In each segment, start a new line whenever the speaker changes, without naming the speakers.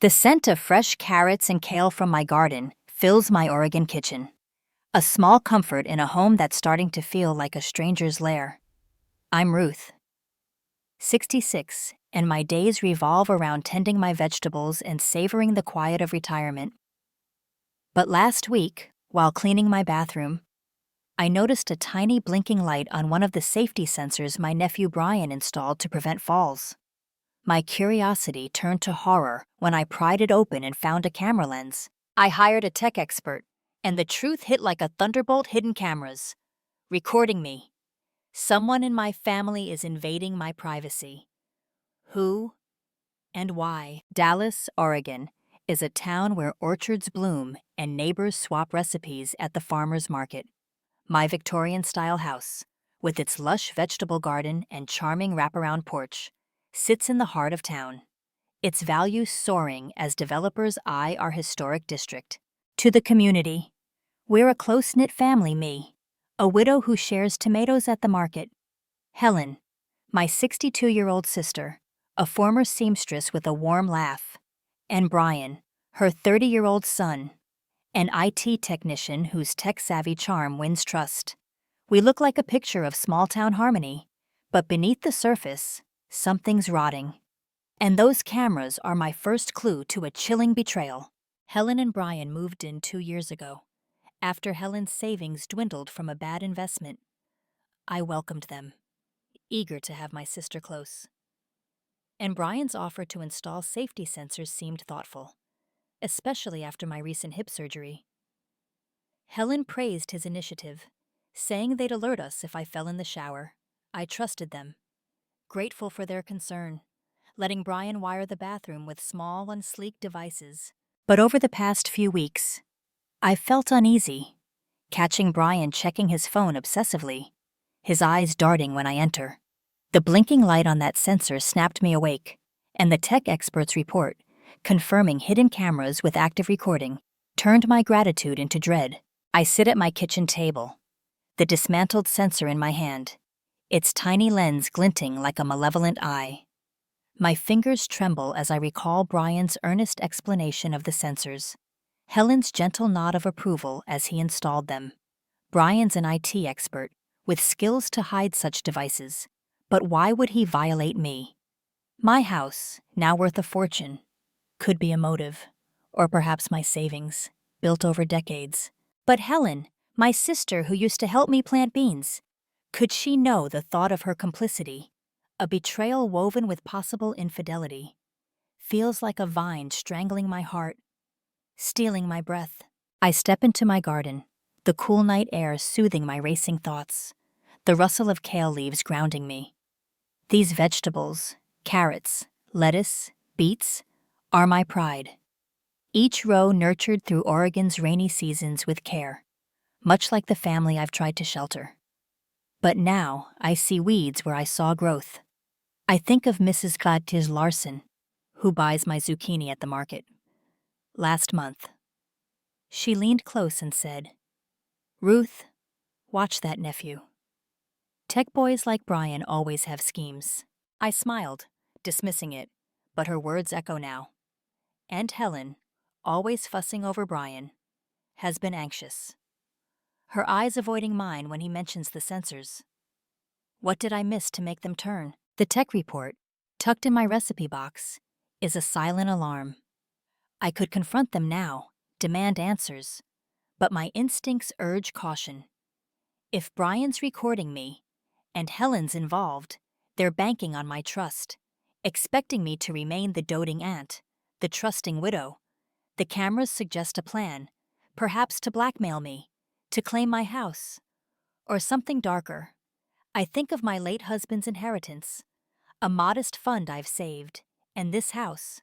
The scent of fresh carrots and kale from my garden fills my Oregon kitchen. A small comfort in a home that's starting to feel like a stranger's lair. I'm Ruth, 66, and my days revolve around tending my vegetables and savoring the quiet of retirement. But last week, while cleaning my bathroom, I noticed a tiny blinking light on one of the safety sensors my nephew Brian installed to prevent falls. My curiosity turned to horror when I pried it open and found a camera lens. I hired a tech expert, and the truth hit like a thunderbolt: hidden cameras, recording me. Someone in my family is invading my privacy. Who and why? Dallas, Oregon, is a town where orchards bloom and neighbors swap recipes at the farmer's market. My Victorian-style house, with its lush vegetable garden and charming wraparound porch, sits in the heart of town, its value soaring as developers eye our historic district. To the community, we're a close-knit family, me, a widow who shares tomatoes at the market, Helen, my 62-year-old sister, a former seamstress with a warm laugh, and Brian, her 30-year-old son, an IT technician whose tech-savvy charm wins trust. We look like a picture of small-town harmony, but beneath the surface, something's rotting. And those cameras are my first clue to a chilling betrayal. Helen and Brian moved in 2 years ago, after Helen's savings dwindled from a bad investment. I welcomed them, eager to have my sister close. And Brian's offer to install safety sensors seemed thoughtful, especially after my recent hip surgery. Helen praised his initiative, saying they'd alert us if I fell in the shower. I trusted them, grateful for their concern, letting Brian wire the bathroom with small and sleek devices. But over the past few weeks, I felt uneasy, catching Brian checking his phone obsessively, his eyes darting when I enter. The blinking light on that sensor snapped me awake, and the tech expert's report, confirming hidden cameras with active recording, turned my gratitude into dread. I sit at my kitchen table, the dismantled sensor in my hand, its tiny lens glinting like a malevolent eye. My fingers tremble as I recall Brian's earnest explanation of the sensors, Helen's gentle nod of approval as he installed them. Brian's an IT expert, with skills to hide such devices, but why would he violate me? My house, now worth a fortune, could be a motive, or perhaps my savings, built over decades. But Helen, my sister who used to help me plant beans, could she know the thought of her complicity? A betrayal woven with possible infidelity. Feels like a vine strangling my heart, stealing my breath. I step into my garden, the cool night air soothing my racing thoughts, the rustle of kale leaves grounding me. These vegetables, carrots, lettuce, beets, are my pride. Each row nurtured through Oregon's rainy seasons with care, much like the family I've tried to shelter. But now I see weeds where I saw growth. I think of Mrs. Gladys Larson, who buys my zucchini at the market. Last month, she leaned close and said, "Ruth, watch that nephew." Tech boys like Brian always have schemes. I smiled, dismissing it, but her words echo now. And Helen, always fussing over Brian, has been anxious, her eyes avoiding mine when he mentions the sensors. What did I miss to make them turn? The tech report, tucked in my recipe box, is a silent alarm. I could confront them now, demand answers, but my instincts urge caution. If Brian's recording me, and Helen's involved, they're banking on my trust, expecting me to remain the doting aunt, the trusting widow. The cameras suggest a plan, perhaps to blackmail me, to claim my house, or something darker. I think of my late husband's inheritance, a modest fund I've saved, and this house,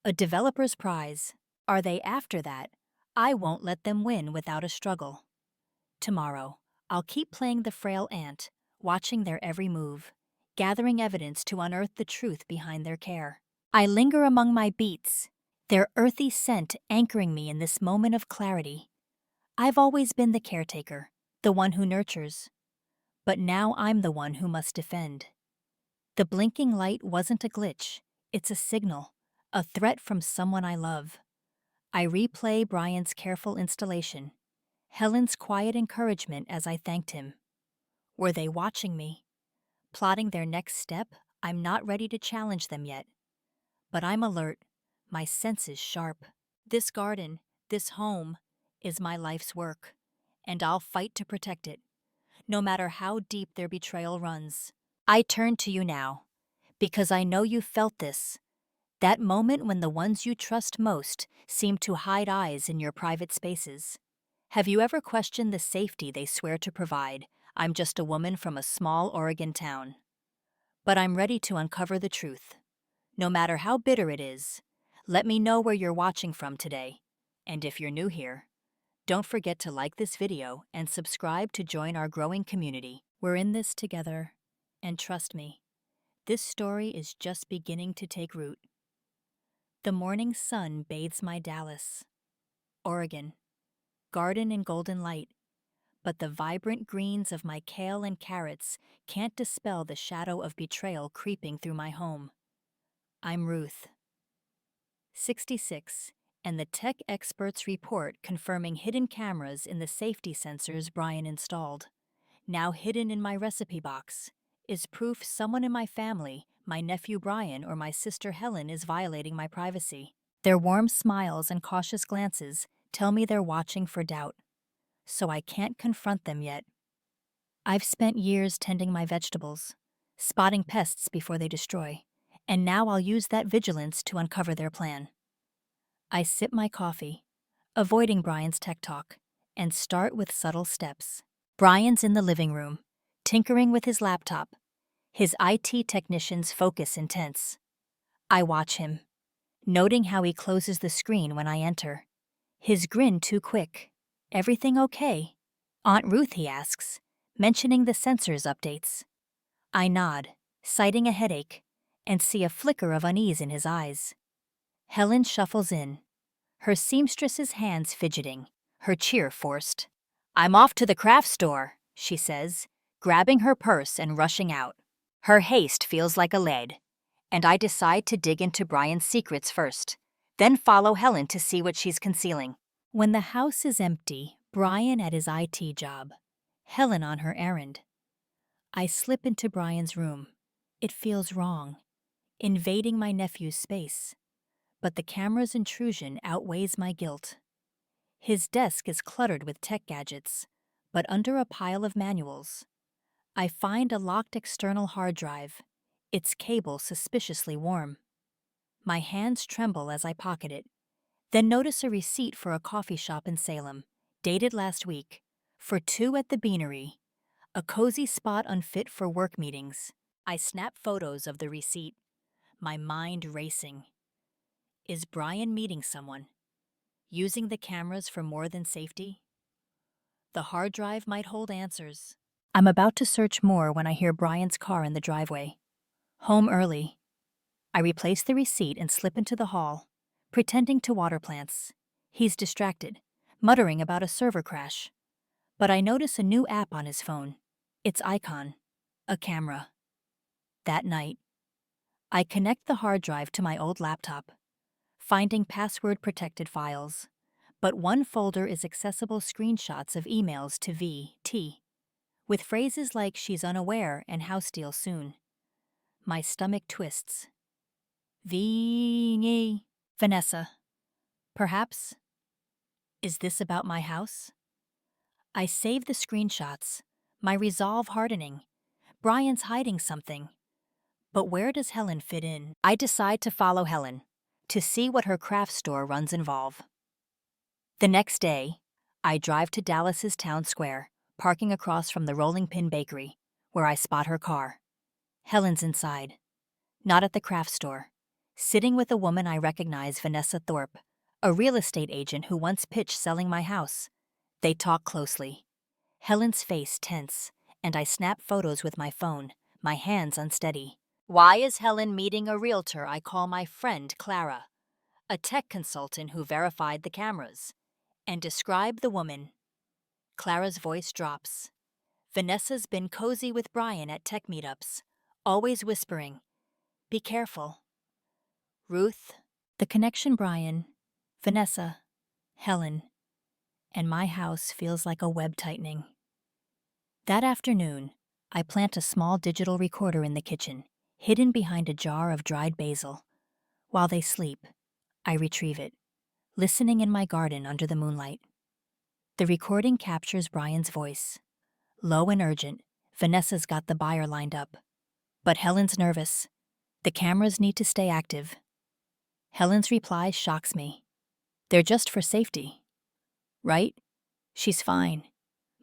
a developer's prize. Are they after that? I won't let them win without a struggle. Tomorrow, I'll keep playing the frail aunt, watching their every move, gathering evidence to unearth the truth behind their care. I linger among my beets, their earthy scent anchoring me in this moment of clarity. I've always been the caretaker, the one who nurtures. But now I'm the one who must defend. The blinking light wasn't a glitch, it's a signal, A threat from someone I love. I replay Brian's careful installation, Helen's quiet encouragement as I thanked him. Were they watching me? Plotting their next step? I'm not ready to challenge them yet. But I'm alert, my senses sharp. This garden, this home, is my life's work, and I'll fight to protect it, no matter how deep their betrayal runs. I turn to you now, because I know you felt this. That moment when the ones you trust most seem to hide eyes in your private spaces. Have you ever questioned the safety they swear to provide? I'm just a woman from a small Oregon town. But I'm ready to uncover the truth. No matter how bitter it is, let me know where you're watching from today. And if you're new here, don't forget to like this video and subscribe to join our growing community. We're in this together, and trust me, this story is just beginning to take root. The morning sun bathes my Dallas, Oregon, garden in golden light, but the vibrant greens of my kale and carrots can't dispel the shadow of betrayal creeping through my home. I'm Ruth, 66, and the tech experts report confirming hidden cameras in the safety sensors Brian installed, now hidden in my recipe box, is proof someone in my family, my nephew Brian or my sister Helen, is violating my privacy. Their warm smiles and cautious glances tell me they're watching for doubt, so I can't confront them yet. I've spent years tending my vegetables, spotting pests before they destroy, and now I'll use that vigilance to uncover their plan. I sip my coffee, avoiding Brian's tech talk, and start with subtle steps. Brian's in the living room, tinkering with his laptop, his IT technician's focus intense. I watch him, noting how he closes the screen when I enter. His grin too quick. Everything okay? Aunt Ruth, he asks, mentioning the sensors updates. I nod, citing a headache, and see a flicker of unease in his eyes. Helen shuffles in, her seamstress's hands fidgeting, her cheer forced. I'm off to the craft store, she says, grabbing her purse and rushing out. Her haste feels like a lead, and I decide to dig into Brian's secrets first, then follow Helen to see what she's concealing. When the house is empty, Brian at his IT job, Helen on her errand, I slip into Brian's room. It feels wrong, invading my nephew's space, but the camera's intrusion outweighs my guilt. His desk is cluttered with tech gadgets, but under a pile of manuals, I find a locked external hard drive, its cable suspiciously warm. My hands tremble as I pocket it, then notice a receipt for a coffee shop in Salem, dated last week, for 2 at the Beanery, a cozy spot unfit for work meetings. I snap photos of the receipt, my mind racing. Is Brian meeting someone? Using the cameras for more than safety? The hard drive might hold answers. I'm about to search more when I hear Brian's car in the driveway. Home early. I replace the receipt and slip into the hall, pretending to water plants. He's distracted, muttering about a server crash. But I notice a new app on his phone. Its icon, a camera. That night, I connect the hard drive to my old laptop, finding password-protected files. But one folder is accessible screenshots of emails to VT, with phrases like she's unaware and house deal soon. My stomach twists. Vanessa. Perhaps? Is this about my house? I save the screenshots, my resolve hardening. Brian's hiding something. But where does Helen fit in? I decide to follow Helen, to see what her craft store runs involve. The next day, I drive to Dallas's town square, parking across from the Rolling Pin Bakery, where I spot her car. Helen's inside, not at the craft store, sitting with a woman I recognize, Vanessa Thorpe, a real estate agent who once pitched selling my house. They talk closely. Helen's face tense, and I snap photos with my phone, my hands unsteady. Why is Helen meeting a realtor I call my friend Clara, a tech consultant who verified the cameras? And describe the woman. Clara's voice drops. Vanessa's been cozy with Brian at tech meetups, always whispering, "Be careful." Ruth, The connection Brian, Vanessa, Helen, and my house feels like a web tightening. That afternoon, I plant a small digital recorder in the kitchen, hidden behind a jar of dried basil. While they sleep, I retrieve it, listening in my garden under the moonlight. The recording captures Brian's voice. Low and urgent, Vanessa's got the buyer lined up. But Helen's nervous. The cameras need to stay active. Helen's reply shocks me. They're just for safety. Right? She's fine.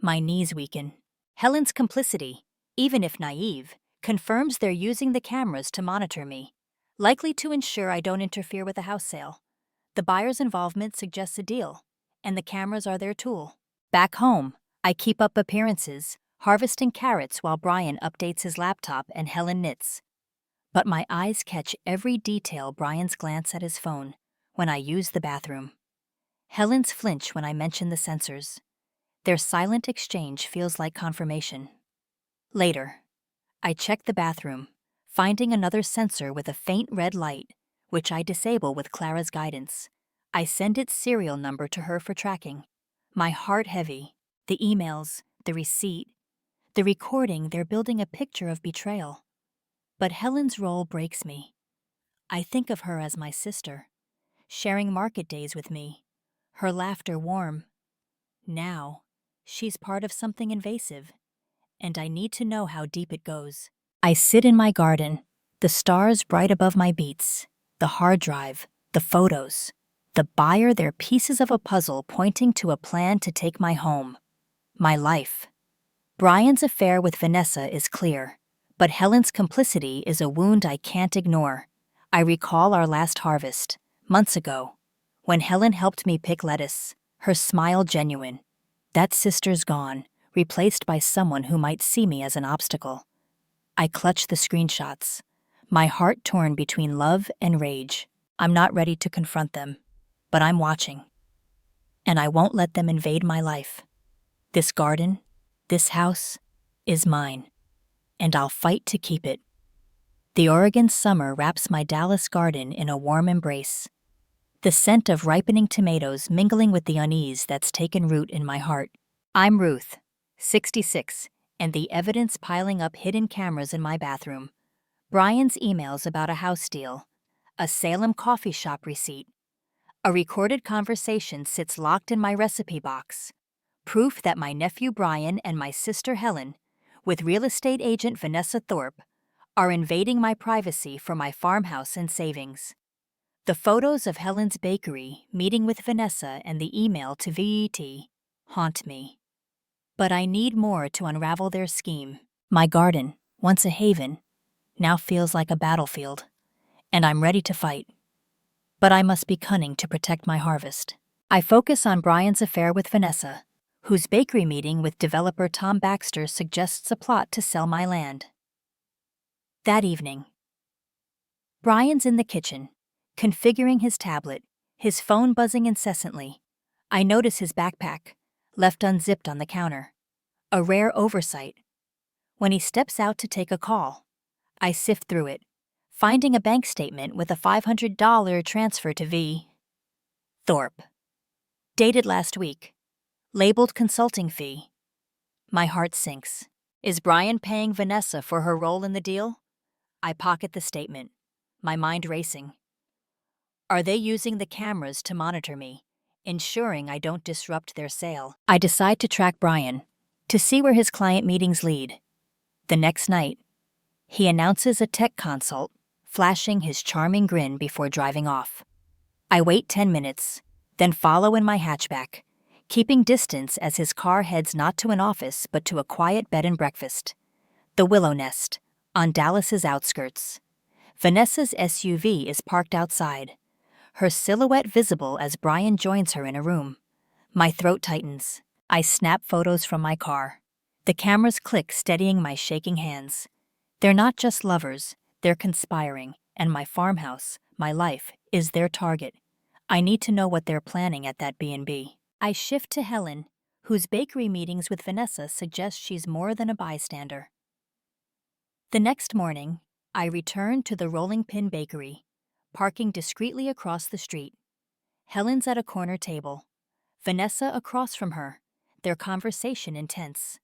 My knees weaken. Helen's complicity, even if naive, confirms they're using the cameras to monitor me, likely to ensure I don't interfere with a house sale. The buyer's involvement suggests a deal, and the cameras are their tool. Back home, I keep up appearances, harvesting carrots while Brian updates his laptop and Helen knits. But my eyes catch every detail Brian's glance at his phone when I use the bathroom. Helen's flinch when I mention the sensors. Their silent exchange feels like confirmation. Later, I check the bathroom, finding another sensor with a faint red light, which I disable with Clara's guidance. I send its serial number to her for tracking. My heart heavy. The emails, the receipt, the recording, they're building a picture of betrayal. But Helen's role breaks me. I think of her as my sister, sharing market days with me, her laughter warm. Now, she's part of something invasive, and I need to know how deep it goes. I sit in my garden, the stars bright above my beets, the hard drive, the photos. The buyer, they're pieces of a puzzle pointing to a plan to take my home, my life. Brian's affair with Vanessa is clear, but Helen's complicity is a wound I can't ignore. I recall our last harvest, months ago, when Helen helped me pick lettuce, her smile genuine. That sister's gone, replaced by someone who might see me as an obstacle. I clutch the screenshots, my heart torn between love and rage. I'm not ready to confront them, but I'm watching. And I won't let them invade my life. This garden, this house, is mine, and I'll fight to keep it. The Oregon summer wraps my Dallas garden in a warm embrace. The scent of ripening tomatoes mingling with the unease that's taken root in my heart. I'm Ruth, 66, and the evidence piling up hidden cameras in my bathroom. Brian's emails about a house deal, a Salem coffee shop receipt. A recorded conversation sits locked in my recipe box. Proof that my nephew Brian and my sister Helen, with real estate agent Vanessa Thorpe, are invading my privacy for my farmhouse and savings. The photos of Helen's bakery, meeting with Vanessa, and the email to VET haunt me. But I need more to unravel their scheme. My garden, once a haven, now feels like a battlefield, and I'm ready to fight. But I must be cunning to protect my harvest. I focus on Brian's affair with Vanessa, whose bakery meeting with developer Tom Baxter suggests a plot to sell my land. That evening, Brian's in the kitchen, configuring his tablet, his phone buzzing incessantly. I notice his backpack, left unzipped on the counter. A rare oversight. When he steps out to take a call, I sift through it, finding a bank statement with a $500 transfer to V. Thorpe. Dated last week. Labeled consulting fee. My heart sinks. Is Brian paying Vanessa for her role in the deal? I pocket the statement, my mind racing. Are they using the cameras to monitor me, ensuring I don't disrupt their sale? I decide to track Brian, to see where his client meetings lead. The next night, he announces a tech consult, flashing his charming grin before driving off. I wait 10 minutes, then follow in my hatchback, keeping distance as his car heads not to an office but to a quiet bed and breakfast. The Willow Nest, on Dallas's outskirts. Vanessa's SUV is parked outside, her silhouette visible as Brian joins her in a room. My throat tightens. I snap photos from my car. The cameras click, steadying my shaking hands. They're not just lovers, they're conspiring, and my farmhouse, my life, is their target. I need to know what they're planning at that B&B. I shift to Helen, whose bakery meetings with Vanessa suggest she's more than a bystander. The next morning, I return to the Rolling Pin Bakery. parking discreetly across the street. Helen's at a corner table. Vanessa across from her, their conversation intense.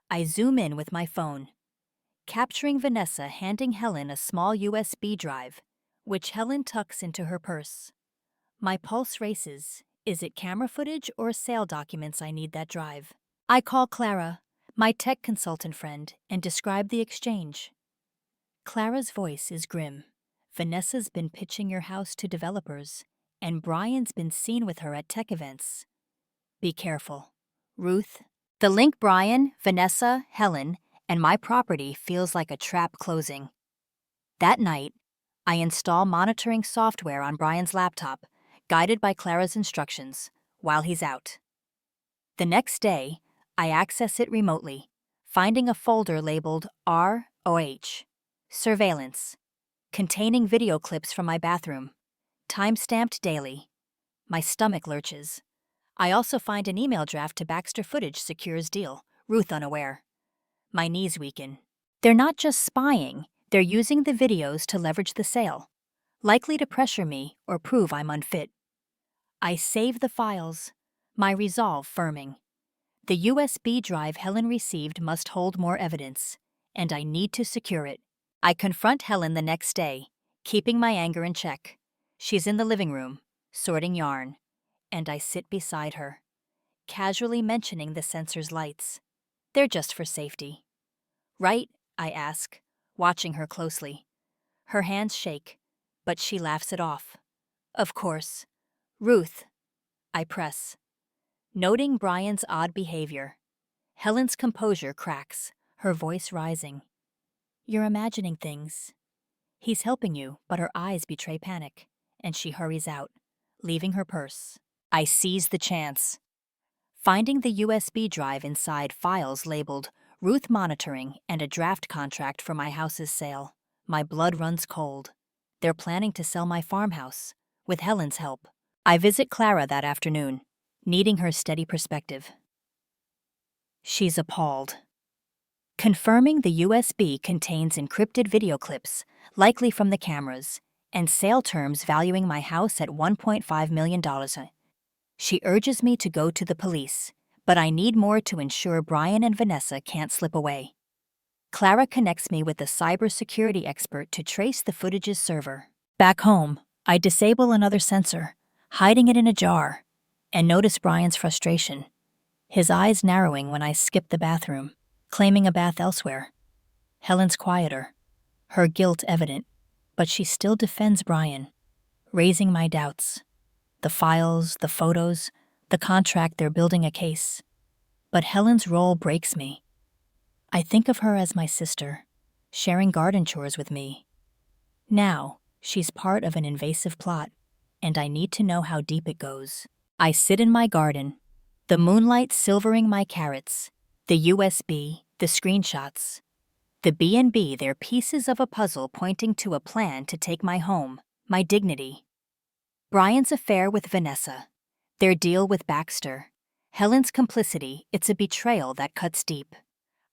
I zoom in with my phone, capturing Vanessa handing Helen a small USB drive, which Helen tucks into her purse. My pulse races. Is it camera footage or sale documents I need that drive? I call Clara, my tech consultant friend, and describe the exchange. Clara's voice is grim. Vanessa's been pitching your house to developers, and Brian's been seen with her at tech events. Be careful. Ruth. The link Brian, Vanessa, Helen, and my property feels like a trap closing. That night, I install monitoring software on Brian's laptop, guided by Clara's instructions, while he's out. The next day, I access it remotely, finding a folder labeled ROH, Surveillance, containing video clips from my bathroom, time-stamped daily. My stomach lurches. I also find an email draft to Baxter Footage secures deal, Ruth unaware. My knees weaken. They're not just spying, they're using the videos to leverage the sale, likely to pressure me or prove I'm unfit. I save the files, my resolve firming. The USB drive Helen received must hold more evidence, and I need to secure it. I confront Helen the next day, keeping my anger in check. She's in the living room, sorting yarn, and I sit beside her, casually mentioning the sensor's lights. They're just for safety. Right? I ask, watching her closely. Her hands shake, but she laughs it off. Of course. Ruth. I press, noting Brian's odd behavior. Helen's composure cracks, her voice rising. You're imagining things. He's helping you, but her eyes betray panic, and she hurries out, leaving her purse. I seize the chance. Finding the USB drive inside files labeled Ruth Monitoring and a draft contract for my house's sale, my blood runs cold. They're planning to sell my farmhouse, with Helen's help. I visit Clara that afternoon, needing her steady perspective. She's appalled. Confirming the USB contains encrypted video clips, likely from the cameras, and sale terms valuing my house at $1.5 million. She urges me to go to the police, but I need more to ensure Brian and Vanessa can't slip away. Clara connects me with a cybersecurity expert to trace the footage's server. Back home, I disable another sensor, hiding it in a jar, and notice Brian's frustration, his eyes narrowing when I skip the bathroom, claiming a bath elsewhere. Helen's quieter, her guilt evident, but she still defends Brian, raising my doubts. The files, the photos, the contract, they're building a case. But Helen's role breaks me. I think of her as my sister, sharing garden chores with me. Now, she's part of an invasive plot, and I need to know how deep it goes. I sit in my garden, the moonlight silvering my carrots, the USB, the screenshots. The B&B, they're pieces of a puzzle pointing to a plan to take my home, my dignity. Brian's affair with Vanessa, their deal with Baxter, Helen's complicity, it's a betrayal that cuts deep.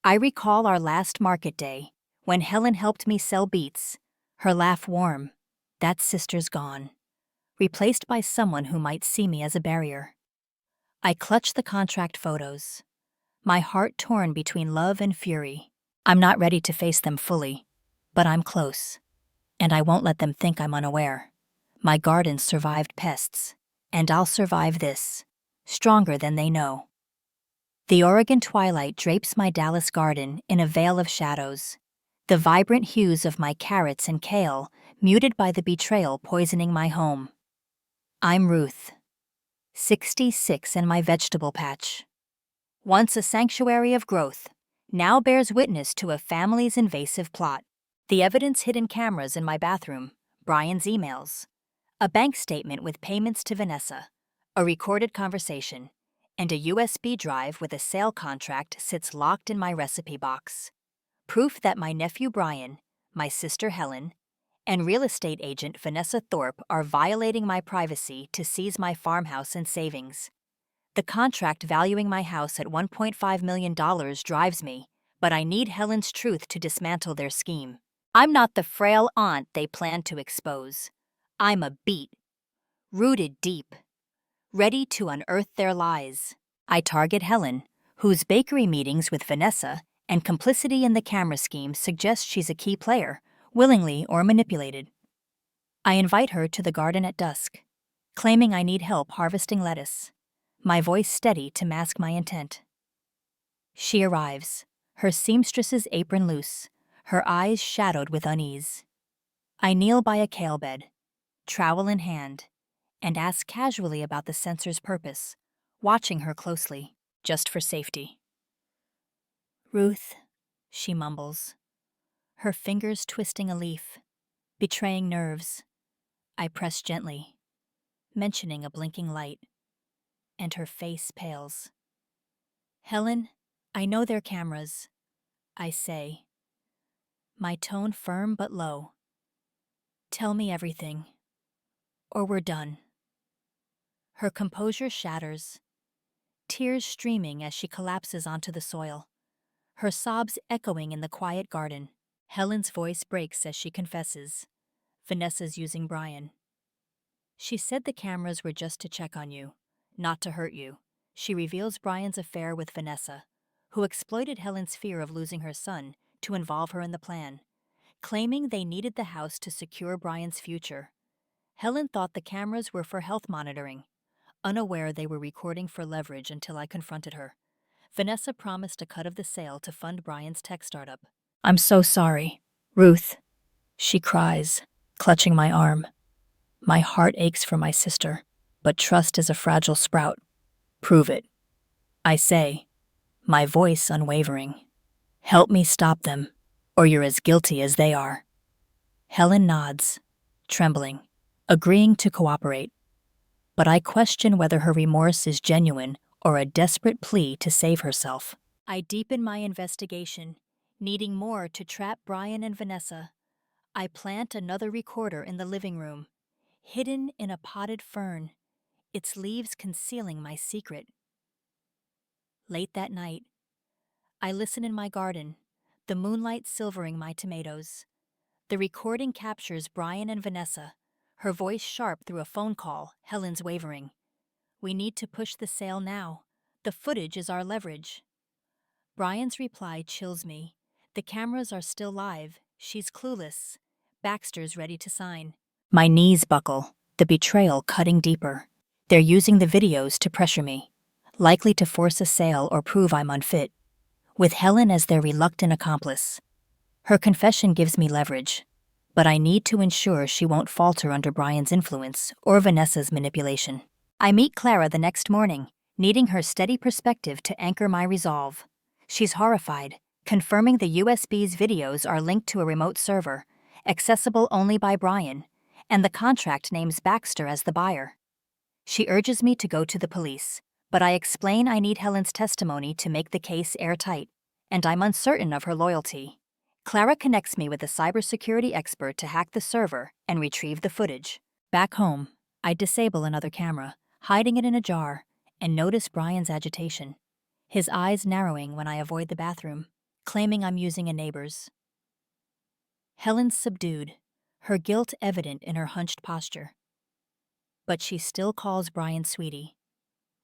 I recall our last market day, when Helen helped me sell beets, her laugh warm. That sister's gone, replaced by someone who might see me as a barrier. I clutch the contract photos, my heart torn between love and fury. I'm not ready to face them fully, but I'm close, and I won't let them think I'm unaware. My garden survived pests, and I'll survive this, stronger than they know. The Oregon twilight drapes my Dallas garden in a veil of shadows, the vibrant hues of my carrots and kale muted by the betrayal poisoning my home. I'm Ruth, 66, and my vegetable patch, once a sanctuary of growth, now bears witness to a family's invasive plot. The evidence hidden cameras in my bathroom, Brian's emails, a bank statement with payments to Vanessa, a recorded conversation, and a USB drive with a sale contract sits locked in my recipe box. Proof that my nephew Brian, my sister Helen, and real estate agent Vanessa Thorpe are violating my privacy to seize my farmhouse and savings. The contract valuing my house at $1.5 million drives me, but I need Helen's truth to dismantle their scheme. I'm not the frail aunt they plan to expose. I'm a beat, rooted deep, ready to unearth their lies. I target Helen, whose bakery meetings with Vanessa and complicity in the camera scheme suggest she's a key player, willingly or manipulated. I invite her to the garden at dusk, claiming I need help harvesting lettuce, my voice steady to mask my intent. She arrives, her seamstress's apron loose, her eyes shadowed with unease. I kneel by a kale bed, trowel in hand, and ask casually about the sensor's purpose, watching her closely, just for safety. Ruth, she mumbles, her fingers twisting a leaf, betraying nerves. I press gently, mentioning a blinking light, and her face pales. Helen, I know they're cameras, I say, my tone firm but low. Tell me everything, or we're done. Her composure shatters, tears streaming as she collapses onto the soil, her sobs echoing in the quiet garden. Helen's voice breaks as she confesses. Vanessa's using Brian. She said the cameras were just to check on you, not to hurt you. She reveals Brian's affair with Vanessa, who exploited Helen's fear of losing her son to involve her in the plan, claiming they needed the house to secure Brian's future. Helen thought the cameras were for health monitoring, unaware they were recording for leverage until I confronted her. Vanessa promised a cut of the sale to fund Brian's tech startup. I'm so sorry, Ruth, she cries, clutching my arm. My heart aches for my sister, but trust is a fragile sprout. Prove it, I say, my voice unwavering. Help me stop them, or you're as guilty as they are. Helen nods, trembling, agreeing to cooperate. But I question whether her remorse is genuine or a desperate plea to save herself. I deepen my investigation, needing more to trap Brian and Vanessa. I plant another recorder in the living room, hidden in a potted fern, its leaves concealing my secret. Late that night, I listen in my garden, the moonlight silvering my tomatoes. The recording captures Brian and Vanessa, her voice sharp through a phone call, Helen's wavering. We need to push the sale now. The footage is our leverage. Brian's reply chills me. The cameras are still live. She's clueless. Baxter's ready to sign. My knees buckle, the betrayal cutting deeper. They're using the videos to pressure me, likely to force a sale or prove I'm unfit, with Helen as their reluctant accomplice. Her confession gives me leverage, but I need to ensure she won't falter under Brian's influence or Vanessa's manipulation. I meet Clara the next morning, needing her steady perspective to anchor my resolve. She's horrified, confirming the USB's videos are linked to a remote server, accessible only by Brian, and the contract names Baxter as the buyer. She urges me to go to the police, but I explain I need Helen's testimony to make the case airtight, and I'm uncertain of her loyalty. Clara connects me with a cybersecurity expert to hack the server and retrieve the footage. Back home, I disable another camera, hiding it in a jar, and notice Brian's agitation, his eyes narrowing when I avoid the bathroom, claiming I'm using a neighbor's. Helen's subdued, her guilt evident in her hunched posture. But she still calls Brian sweetie,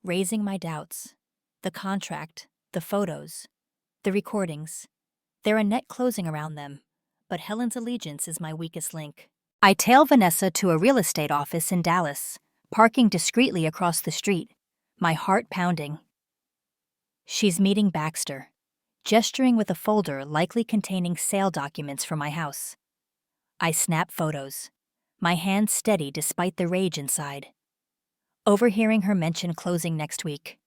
raising my doubts. The contract, the photos, the recordings. They're a net closing around them, but Helen's allegiance is my weakest link. I tail Vanessa to a real estate office in Dallas, parking discreetly across the street, my heart pounding. She's meeting Baxter, gesturing with a folder likely containing sale documents for my house. I snap photos, my hands steady despite the rage inside. Overhearing her mention closing next week,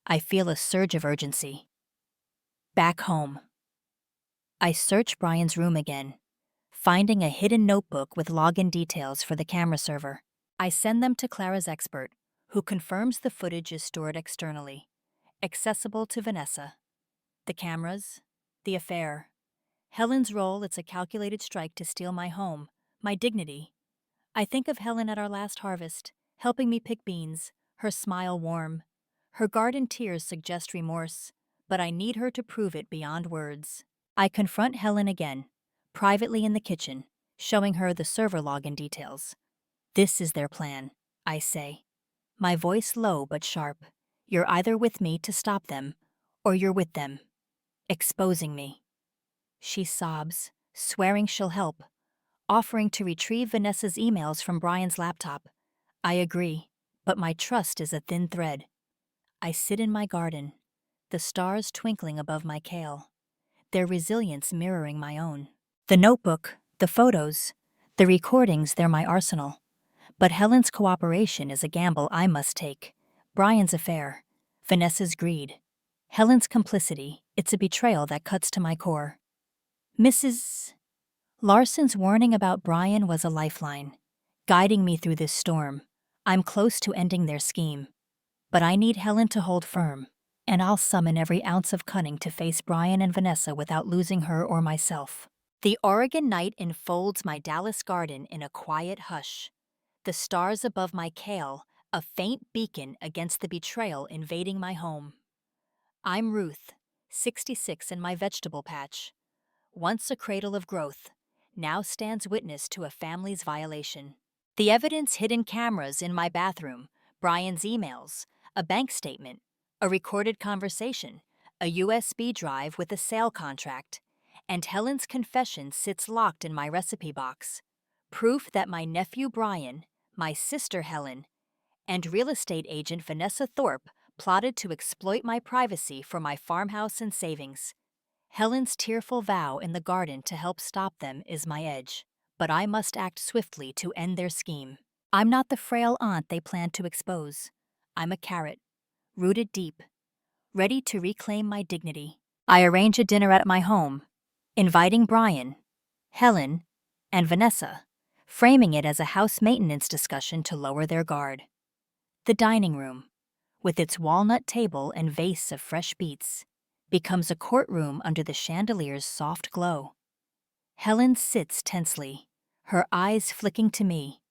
I feel a surge of urgency. Back home. I search Brian's room again, finding a hidden notebook with login details for the camera server. I send them to Clara's expert, who confirms the footage is stored externally, accessible to Vanessa. The cameras, the affair. Helen's role, it's a calculated strike to steal my home, my dignity. I think of Helen at our last harvest, helping me pick beans, her smile warm. Her garden tears suggest remorse, but I need her to prove it beyond words. I confront Helen again, privately in the kitchen, showing her the server login details. This is their plan, I say, my voice low but sharp. You're either with me to stop them, or you're with them, exposing me. She sobs, swearing she'll help, offering to retrieve Vanessa's emails from Brian's laptop. I agree, but my trust is a thin thread. I sit in my garden, the stars twinkling above my kale, their resilience mirroring my own. The notebook, the photos, the recordings, they're my arsenal. But Helen's cooperation is a gamble I must take. Brian's affair, Vanessa's greed. Helen's complicity, it's a betrayal that cuts to my core. Mrs. Larson's warning about Brian was a lifeline, guiding me through this storm. I'm close to ending their scheme. But I need Helen to hold firm, and I'll summon every ounce of cunning to face Brian and Vanessa without losing her or myself. The Oregon night enfolds my Dallas garden in a quiet hush. The stars above my kale, a faint beacon against the betrayal invading my home. I'm Ruth, 66 in my vegetable patch. Once a cradle of growth, now stands witness to a family's violation. The evidence hidden cameras in my bathroom, Brian's emails, a bank statement, a recorded conversation, a USB drive with a sale contract, and Helen's confession sits locked in my recipe box. Proof that my nephew Brian, my sister Helen, and real estate agent Vanessa Thorpe plotted to exploit my privacy for my farmhouse and savings. Helen's tearful vow in the garden to help stop them is my edge, but I must act swiftly to end their scheme. I'm not the frail aunt they plan to expose. I'm a carrot, rooted deep, ready to reclaim my dignity. I arrange a dinner at my home, inviting Brian, Helen, and Vanessa, framing it as a house maintenance discussion to lower their guard. The dining room, with its walnut table and vase of fresh beets, becomes a courtroom under the chandelier's soft glow. Helen sits tensely, her eyes flicking to me,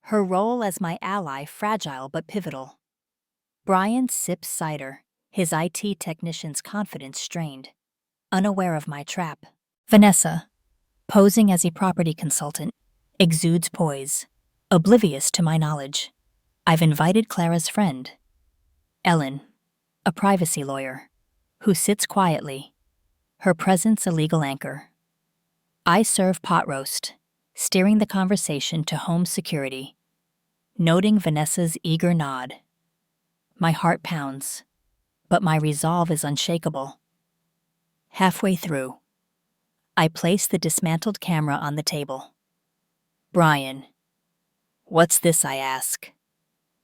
her role as my ally fragile but pivotal. Brian sips cider, his IT technician's confidence strained, unaware of my trap. Vanessa, posing as a property consultant, exudes poise, oblivious to my knowledge. I've invited Clara's friend, Ellen, a privacy lawyer, who sits quietly, her presence a legal anchor. I serve pot roast, steering the conversation to home security, noting Vanessa's eager nod. My heart pounds, but my resolve is unshakable. Halfway through, I place the dismantled camera on the table. Brian, what's this, I ask,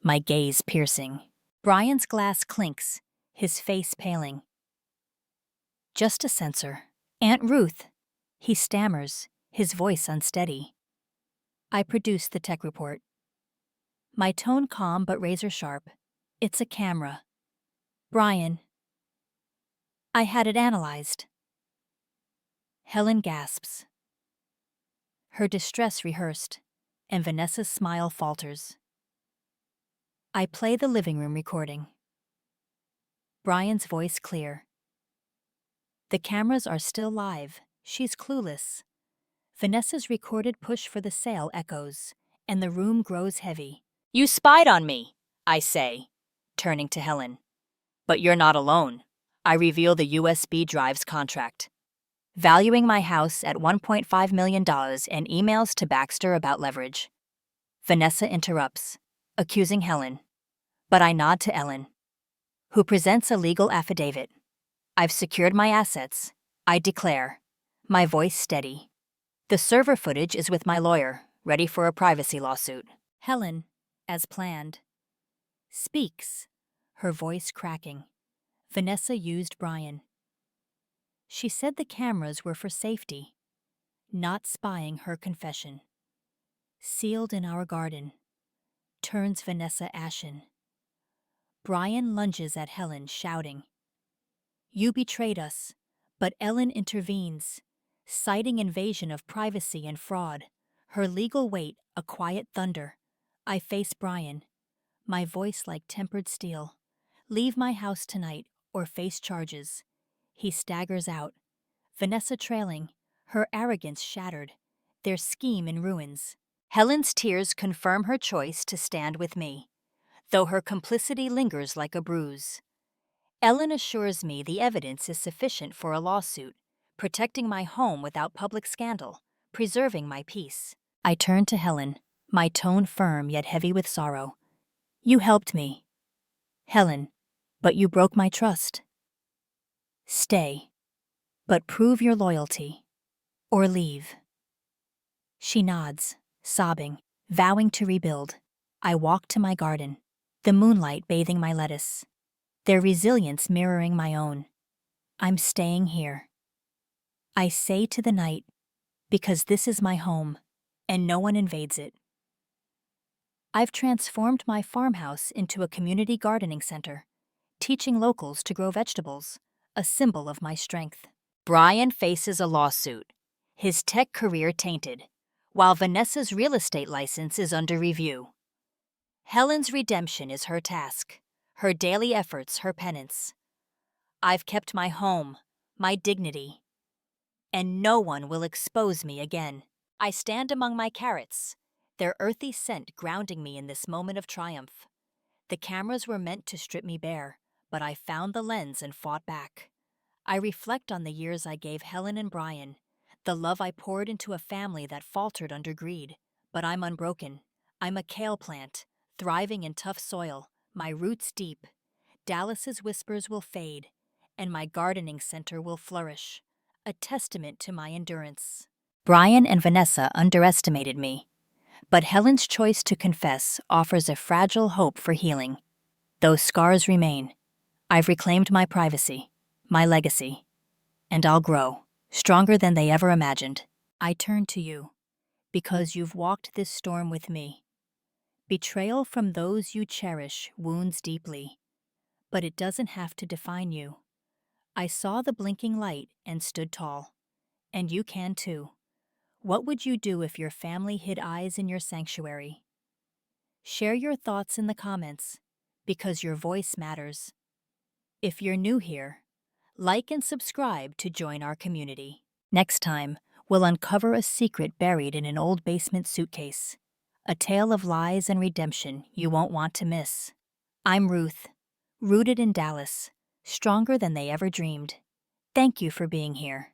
my gaze piercing. Brian's glass clinks, his face paling. Just a sensor. Aunt Ruth, he stammers, his voice unsteady. I produce the tech report. My tone calm but razor sharp. It's a camera. Brian, I had it analyzed. Helen gasps. Her distress rehearsed, and Vanessa's smile falters. I play the living room recording. Brian's voice clear. The cameras are still live. She's clueless. Vanessa's recorded push for the sale echoes, and the room grows heavy. You spied on me, I say, turning to Helen. But you're not alone. I reveal the USB drive's contract, valuing my house at $1.5 million and emails to Baxter about leverage. Vanessa interrupts, accusing Helen. But I nod to Ellen, who presents a legal affidavit. I've secured my assets, I declare, my voice steady. The server footage is with my lawyer, ready for a privacy lawsuit. Helen, as planned, speaks, her voice cracking. Vanessa used Brian. She said the cameras were for safety, not spying her confession. Sealed in our garden, turns Vanessa ashen. Brian lunges at Helen, shouting, You betrayed us, but Ellen intervenes, citing invasion of privacy and fraud, her legal weight a quiet thunder. I face Brian, my voice like tempered steel. Leave my house tonight or face charges. He staggers out, Vanessa trailing, her arrogance shattered, their scheme in ruins. Helen's tears confirm her choice to stand with me, though her complicity lingers like a bruise. Ellen assures me the evidence is sufficient for a lawsuit, protecting my home without public scandal, preserving my peace. I turn to Helen, my tone firm yet heavy with sorrow. You helped me, Helen, but you broke my trust. Stay, but prove your loyalty, or leave. She nods, sobbing, vowing to rebuild. I walk to my garden, the moonlight bathing my lettuce, their resilience mirroring my own. I'm staying here. I say to the night, because this is my home, and no one invades it. I've transformed my farmhouse into a community gardening center, teaching locals to grow vegetables, a symbol of my strength. Brian faces a lawsuit, his tech career tainted, while Vanessa's real estate license is under review. Helen's redemption is her task, her daily efforts her penance. I've kept my home, my dignity, and no one will expose me again. I stand among my carrots, their earthy scent grounding me in this moment of triumph. The cameras were meant to strip me bare, but I found the lens and fought back. I reflect on the years I gave Helen and Brian, the love I poured into a family that faltered under greed. But I'm unbroken. I'm a kale plant, thriving in tough soil, my roots deep. Dallas's whispers will fade, and my gardening center will flourish, a testament to my endurance. Brian and Vanessa underestimated me, but Helen's choice to confess offers a fragile hope for healing. Those scars remain. I've reclaimed my privacy, my legacy, and I'll grow, stronger than they ever imagined. I turn to you, because you've walked this storm with me. Betrayal from those you cherish wounds deeply, but it doesn't have to define you. I saw the blinking light and stood tall, and you can too. What would you do if your family hid eyes in your sanctuary? Share your thoughts in the comments, because your voice matters. If you're new here, like and subscribe to join our community. Next time, we'll uncover a secret buried in an old basement suitcase, a tale of lies and redemption you won't want to miss. I'm Ruth, rooted in Dallas, stronger than they ever dreamed. Thank you for being here.